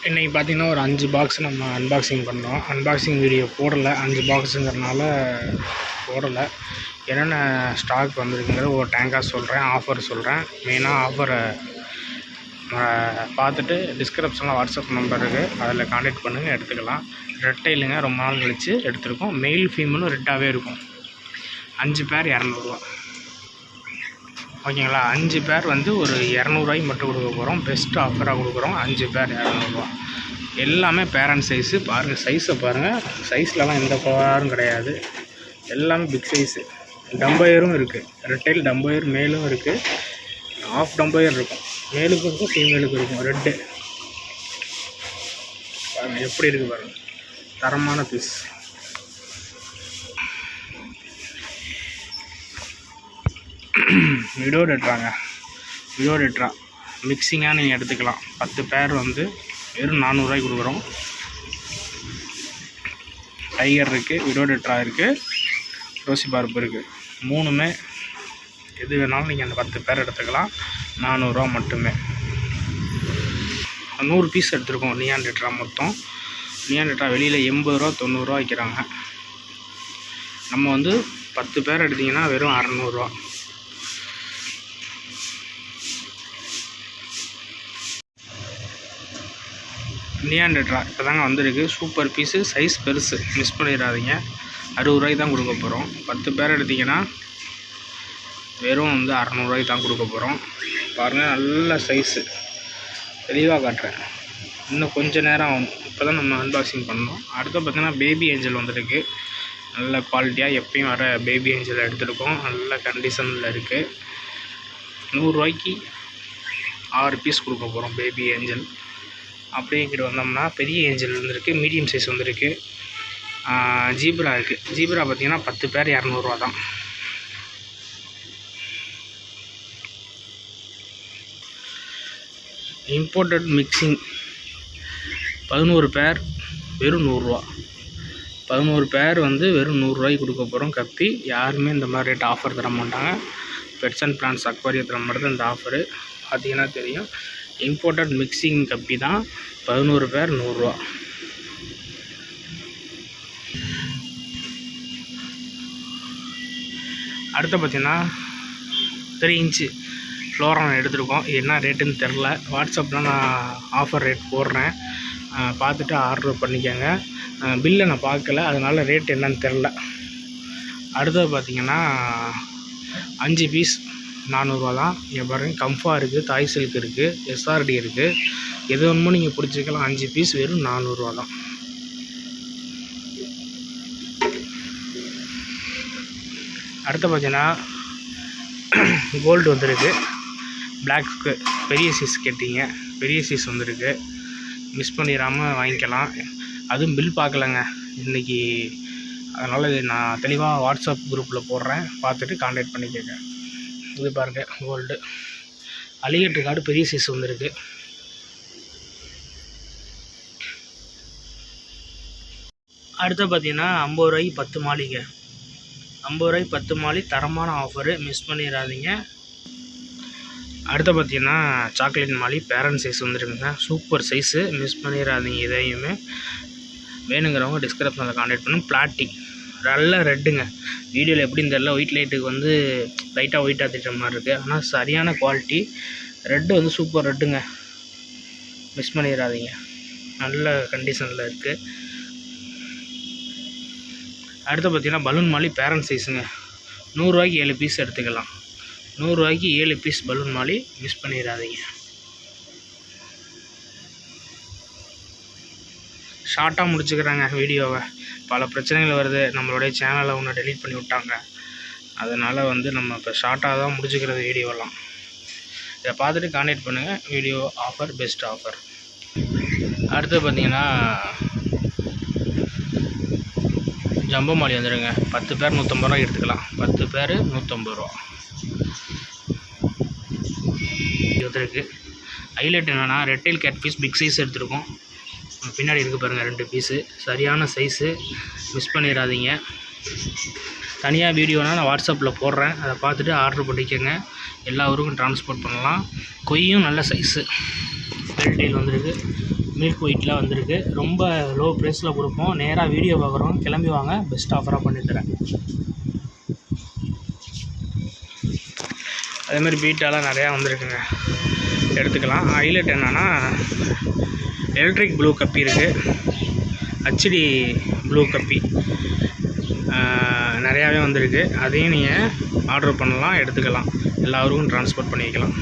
இன்றைக்கி பார்த்திங்கன்னா ஒரு 5 பாக்ஸ் நம்ம அன்பாக்சிங் பண்ணோம். அன்பாக்சிங் வீடியோ போடலை, 5 பாக்ஸுங்கிறனால போடலை. என்னென்ன ஸ்டாக் வந்திருக்குங்கிறது ஒரு டேங்காக சொல்கிறேன், ஆஃபர் சொல்கிறேன். மெயினாக ஆஃபரை பார்த்துட்டு டிஸ்கிரிப்ஷனில் வாட்ஸ்அப் நம்பர் இருக்குது, அதில் கான்டாக்ட் பண்ணுங்கள், எடுத்துக்கலாம். ரெட்டைலுங்க, ரொம்ப நாள் கழித்து எடுத்துருக்கோம். மெயில் ஃபீமேலும் ரெட்டாகவே இருக்கும். 5 பேர் 200 ஓகேங்களா. 5 பேர் வந்து ஒரு 200 மட்டும் கொடுக்க போகிறோம். பெஸ்ட் ஆஃபராக கொடுக்குறோம். 5 பேர் 200. எல்லாமே பேரண்ட் சைஸு. பாருங்கள், சைஸை பாருங்கள். சைஸ்லலாம் எந்த கோளாறும் கிடையாது. எல்லாமே பிக் சைஸு. டம்பயரும் இருக்குது. ரெட்டைல் டம்பயர் மேலும் இருக்குது, ஆஃப் டம்பயர் இருக்கும். மேலுக்கும் இருக்கும், ஃபீமேலுக்கும் இருக்கும். ரெட்டு பாருங்கள் எப்படி இருக்குது பாருங்கள், தரமான பீஸ். விடோடெட்ராங்க, விடோடெட்ரா மிக்சிங்காக நீங்கள் எடுத்துக்கலாம். 10 பேர் வந்து வெறும் 400 கொடுக்குறோம். டைகர் இருக்குது, விடோடெட்ரா இருக்குது, ரோசி பார்ப்பு இருக்குது. 3மே எது வேணாலும் நீங்கள் அந்த 10 பேர் எடுத்துக்கலாம். 400 மட்டுமே. 100 பீஸ் எடுத்துருக்கோம். நியான் டெட்ரா மொத்தம். நியான் டெட்ரா வெளியில் 80 90 வைக்கிறாங்க. நம்ம வந்து 10 பேர் எடுத்திங்கன்னா வெறும் 600. நியான் டெட்ரா இப்போ தாங்க வந்திருக்கு. சூப்பர் பீஸு, சைஸ் பெருசு, மிஸ் பண்ணிடாதீங்க. 60 தான் கொடுக்க போகிறோம். 10 பேர் எடுத்திங்கன்னா வெறும் வந்து 600 தான் கொடுக்க போகிறோம். பாருங்கள், நல்ல சைஸு, தெளிவாக காட்டுறேன். இன்னும் கொஞ்சம் நேரம் ஆகும். இப்போ தான் நம்ம அன்பாக்சிங் பண்ணோம். அடுத்து பார்த்திங்கன்னா பேபி ஏஞ்சல் வந்திருக்கு. நல்ல குவாலிட்டியாக எப்பயும் வர பேபி ஏஞ்சல் எடுத்துருக்கோம். நல்ல கண்டிஷனில் இருக்குது. 100 6 பீஸ் கொடுக்க போகிறோம் பேபி ஏஞ்சல். அப்படியே இங்கிட்டு வந்தோம்னா பெரிய ஏஞ்சல் வந்துருக்கு, மீடியம் சைஸ் வந்துருக்கு, ஜீப்ரா இருக்குது. ஜீப்ரா பார்த்திங்கன்னா 10 பேர் 200 தான். இம்போர்ட்டட் மிக்சிங் 11 பேர் வெறும் 100. 11 பேர் வந்து வெறும் 100 கொடுக்க போகிறோம். கப்பி யாருமே இந்த மாதிரி ரேட் ஆஃபர் தர மாட்டாங்க. பெட்ஸ் அண்ட் பிளான்ஸ் அக்வாரியத்தில் மட்டும் இந்த ஆஃபரு பார்த்திங்கன்னா தெரியும். இம்போர்ட்டட் மிக்சிங் கப்பி தான். 11 பேர் 100. அடுத்து பார்த்திங்கன்னா 3 இன்ச்சு ஃப்ளோரான் எடுத்துருக்கோம். என்ன ரேட்டுன்னு தெரில. வாட்ஸ்அப்பில் நான் ஆஃபர் ரேட் போடுறேன், பார்த்துட்டு ஆர்டர் பண்ணிக்கோங்க. பில்லை நான் பார்க்கல, அதனால் ரேட் என்னன்னு தெரில. அடுத்தது பார்த்திங்கன்னா 5 பீஸ் 400 தான். இங்கே பாருங்கள், கம்ஃபா இருக்குது, தாய் சில்க் இருக்குது, எஸ்ஆர்டி இருக்குது. எது ஒன்றுமோ நீங்கள் பிடிச்சிக்கலாம். 5 பீஸ் வெறும் 400 தான். அடுத்து பார்த்தீங்கன்னா கோல்டு வந்துருக்கு. பிளாக்கு பெரிய சைஸ் கேட்டிங்க, பெரிய சைஸ் வந்துருக்கு. மிஸ் பண்ணிடாமல் வாங்கிக்கலாம். அதுவும் பில் பார்க்கலங்க இன்றைக்கி, அதனால் நான் தெளிவாக வாட்ஸ்அப் குரூப்பில் போடுறேன், பார்த்துட்டு கான்டாக்ட் பண்ணிக்கோங்க. இது பாருங்கள், கோல்டு அலிகேட்டர் கார்டு பெரிய சைஸ் வந்துருக்கு. அடுத்து பார்த்தீங்கன்னா 50 10 மாளிங்க. 50 10 மாளி, தரமான ஆஃபரு, மிஸ் பண்ணிடாதீங்க. அடுத்து பார்த்தீங்கன்னா சாக்லேட் மாளி பேரண்ட் சைஸ் வந்துருக்குங்க. சூப்பர் சைஸு, மிஸ் பண்ணிடாதீங்க. இதையுமே வேணுங்கிறவங்க டிஸ்கிரிப்ஷனில் கான்டாக்ட் பண்ணுங்க. பிளாட்டி நல்ல ரெட்டுங்க. வீடியோவில் எப்படின்னு தெரியல, ஒயிட் லைட்டுக்கு வந்து லைட்டாக ஒயிட்டாக திட்டுற மாதிரி இருக்குது, ஆனால் சரியான குவாலிட்டி. ரெட்டு வந்து சூப்பர் ரெட்டுங்க, மிஸ் பண்ணிடாதீங்க. நல்ல கண்டிஷனில் இருக்குது. அடுத்து பார்த்திங்கன்னா பலூன் மாலி பேரண்ட் சைஸுங்க. 100 7 பீஸ் எடுத்துக்கலாம். 100 ரூபாய்க்கு 7 பீஸ் பலூன் மாலி, மிஸ் பண்ணிடாதீங்க. ஷார்ட்டாக முடிச்சுக்கிறாங்க வீடியோவை. பல பிரச்சனைகள் வருது, நம்மளுடைய சேனலை ஒன்று டெலீட் பண்ணி விட்டாங்க. அதனால் வந்து நம்ம இப்போ ஷார்ட்டாக தான் முடிச்சுக்கிறது வீடியோலாம். இதை பார்த்துட்டு கான்டாக்ட் பண்ணுங்கள். Video offer, best offer. அடுத்து பார்த்தீங்கன்னா ஜம்போ மாலி வந்துடுங்க. 10 பேர் 150 ரூபா எடுத்துக்கலாம். 10 பேர் 150 ரூபா எடுத்துருக்கு. ஹைலைட் என்னென்னா ரெட்டைல் கேட் பீஸ் பிக் சைஸ் எடுத்துருக்கோம். பின்னாடி இருக்குது பாருங்கள் 2 பீஸு, சரியான சைஸு, மிஸ் பண்ணிடாதீங்க. தனியாக வீடியோனால் நான் வாட்ஸ்அப்பில் போடுறேன், அதை பார்த்துட்டு ஆர்டர் பண்ணிக்கோங்க. எல்லா ஊருக்கும் ட்ரான்ஸ்போர்ட் பண்ணலாம். கொய்யும் நல்ல சைஸு, பெல்டைல் வந்திருக்கு, மில்க் ஒயிட்டில் வந்திருக்கு. ரொம்ப லோ ப்ரைஸில் கொடுப்போம். நேராக வீடியோ பார்க்குறோம், கிளம்பி வாங்க, பெஸ்ட் ஆஃபராக பண்ணித்தரேன். அதேமாதிரி பீட்டாலாம் நிறையா வந்திருக்குங்க, எடுத்துக்கலாம். ஹைலைட் என்னென்னா எலக்ட்ரிக் ப்ளூ கப்பி இருக்குது, ஹச்டி ப்ளூ கப்பி நிறையாவே வந்திருக்கு. அதையும் நீங்கள் ஆர்டர் பண்ணலாம், எடுத்துக்கலாம். எல்லா ஊருக்கும் ட்ரான்ஸ்போர்ட் பண்ணிக்கலாம்.